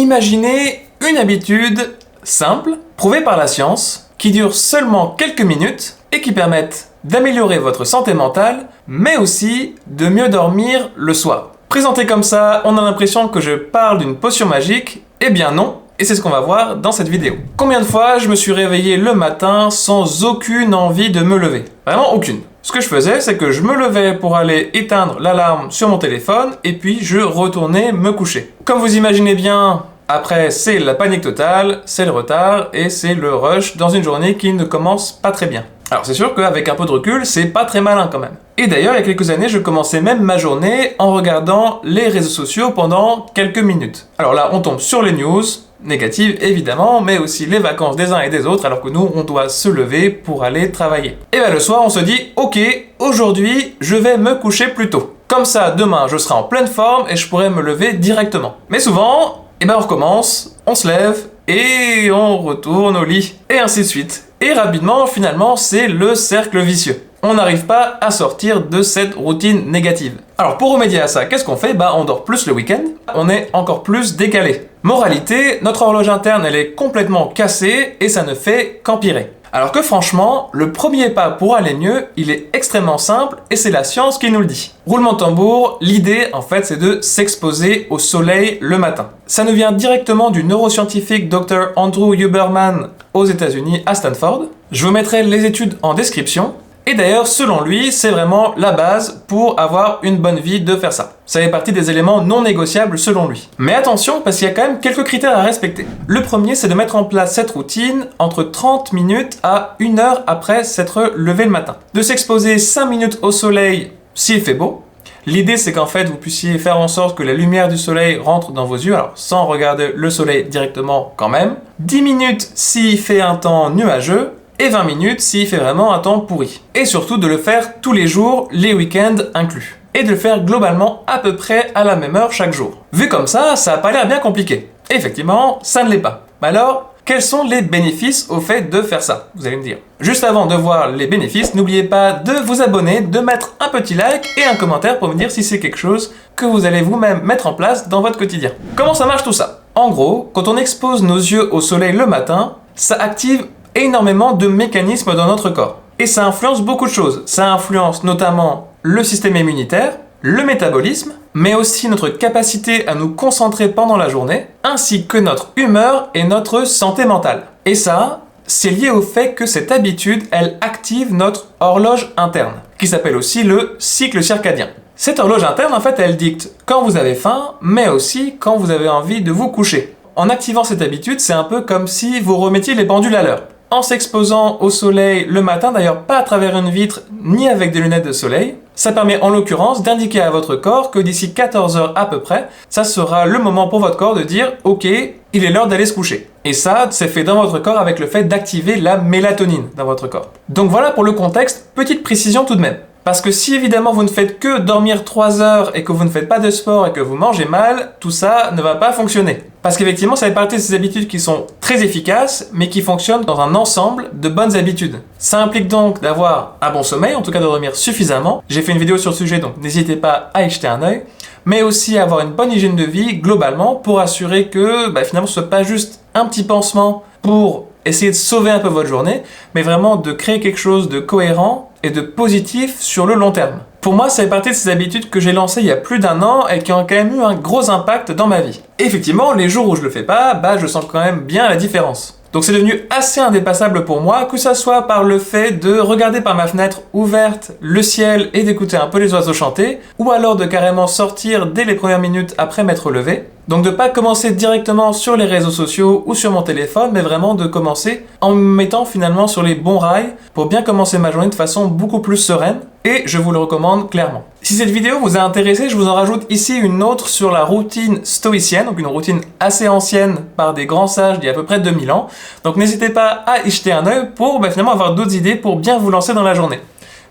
Imaginez une habitude simple, prouvée par la science, qui dure seulement quelques minutes et qui permettent d'améliorer votre santé mentale, mais aussi de mieux dormir le soir. Présenté comme ça, on a l'impression que je parle d'une potion magique, eh bien non, et c'est ce qu'on va voir dans cette vidéo. Combien de fois je me suis réveillé le matin sans aucune envie de me lever? Vraiment aucune. Ce que je faisais, c'est que je me levais pour aller éteindre l'alarme sur mon téléphone et puis je retournais me coucher. Comme vous imaginez bien, après c'est la panique totale, c'est le retard et c'est le rush dans une journée qui ne commence pas très bien. Alors c'est sûr qu'avec un peu de recul, c'est pas très malin quand même. Et d'ailleurs, il y a quelques années, je commençais même ma journée en regardant les réseaux sociaux pendant quelques minutes. Alors là, on tombe sur les news, négatives évidemment, mais aussi les vacances des uns et des autres, alors que nous, on doit se lever pour aller travailler. Et bien le soir, on se dit, ok, aujourd'hui, je vais me coucher plus tôt. Comme ça, demain, je serai en pleine forme et je pourrai me lever directement. Mais souvent, on recommence, on se lève et on retourne au lit, et ainsi de suite. Et rapidement, finalement, c'est le cercle vicieux. On n'arrive pas à sortir de cette routine négative. Alors pour remédier à ça, qu'est-ce qu'on fait? On dort plus le week-end, on est encore plus décalé. Moralité, notre horloge interne, elle est complètement cassée et ça ne fait qu'empirer. Alors que franchement, le premier pas pour aller mieux, il est extrêmement simple et c'est la science qui nous le dit. Roulement de tambour, l'idée en fait c'est de s'exposer au soleil le matin. Ça nous vient directement du neuroscientifique Dr. Andrew Huberman aux États-Unis à Stanford. Je vous mettrai les études en description. Et d'ailleurs, selon lui, c'est vraiment la base pour avoir une bonne vie de faire ça. Ça fait partie des éléments non négociables selon lui. Mais attention, parce qu'il y a quand même quelques critères à respecter. Le premier, c'est de mettre en place cette routine entre 30 minutes à 1 heure après s'être levé le matin. De s'exposer 5 minutes au soleil s'il fait beau. L'idée, c'est qu'en fait, vous puissiez faire en sorte que la lumière du soleil rentre dans vos yeux, alors sans regarder le soleil directement quand même. 10 minutes s'il fait un temps nuageux. Et 20 minutes s'il fait vraiment un temps pourri. Et surtout de le faire tous les jours, les week-ends inclus. Et de le faire globalement à peu près à la même heure chaque jour. Vu comme ça n'a pas l'air bien compliqué. Et effectivement, ça ne l'est pas. Mais alors, quels sont les bénéfices au fait de faire ça? Vous allez me dire. Juste avant de voir les bénéfices, n'oubliez pas de vous abonner, de mettre un petit like et un commentaire pour me dire si c'est quelque chose que vous allez vous-même mettre en place dans votre quotidien. Comment ça marche tout ça? En gros, quand on expose nos yeux au soleil le matin, ça active énormément de mécanismes dans notre corps. Et ça influence beaucoup de choses. Ça influence notamment le système immunitaire, le métabolisme, mais aussi notre capacité à nous concentrer pendant la journée, ainsi que notre humeur et notre santé mentale. Et ça, c'est lié au fait que cette habitude, elle active notre horloge interne, qui s'appelle aussi le cycle circadien. Cette horloge interne, en fait, elle dicte quand vous avez faim, mais aussi quand vous avez envie de vous coucher. En activant cette habitude, c'est un peu comme si vous remettiez les pendules à l'heure. En s'exposant au soleil le matin, d'ailleurs pas à travers une vitre ni avec des lunettes de soleil, ça permet en l'occurrence d'indiquer à votre corps que d'ici 14 heures à peu près, ça sera le moment pour votre corps de dire « Ok, il est l'heure d'aller se coucher ». Et ça, c'est fait dans votre corps avec le fait d'activer la mélatonine dans votre corps. Donc voilà pour le contexte, petite précision tout de même. Parce que si évidemment vous ne faites que dormir 3 heures et que vous ne faites pas de sport et que vous mangez mal, tout ça ne va pas fonctionner. Parce qu'effectivement, ça fait partie de ces habitudes qui sont très efficaces, mais qui fonctionnent dans un ensemble de bonnes habitudes. Ça implique donc d'avoir un bon sommeil, en tout cas de dormir suffisamment. J'ai fait une vidéo sur le sujet, donc n'hésitez pas à y jeter un œil. Mais aussi avoir une bonne hygiène de vie globalement pour assurer que finalement ce ne soit pas juste un petit pansement pour essayer de sauver un peu votre journée, mais vraiment de créer quelque chose de cohérent et de positif sur le long terme. Pour moi, ça fait partie de ces habitudes que j'ai lancées il y a plus d'1 an et qui ont quand même eu un gros impact dans ma vie. Et effectivement, les jours où je le fais pas, je sens quand même bien la différence. Donc c'est devenu assez indépassable pour moi, que ça soit par le fait de regarder par ma fenêtre ouverte le ciel et d'écouter un peu les oiseaux chanter, ou alors de carrément sortir dès les premières minutes après m'être levé. Donc de pas commencer directement sur les réseaux sociaux ou sur mon téléphone, mais vraiment de commencer en me mettant finalement sur les bons rails pour bien commencer ma journée de façon beaucoup plus sereine, et je vous le recommande clairement. Si cette vidéo vous a intéressé, je vous en rajoute ici une autre sur la routine stoïcienne, donc une routine assez ancienne par des grands sages d'il y a à peu près 2000 ans. Donc n'hésitez pas à y jeter un œil pour finalement avoir d'autres idées pour bien vous lancer dans la journée.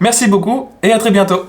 Merci beaucoup et à très bientôt.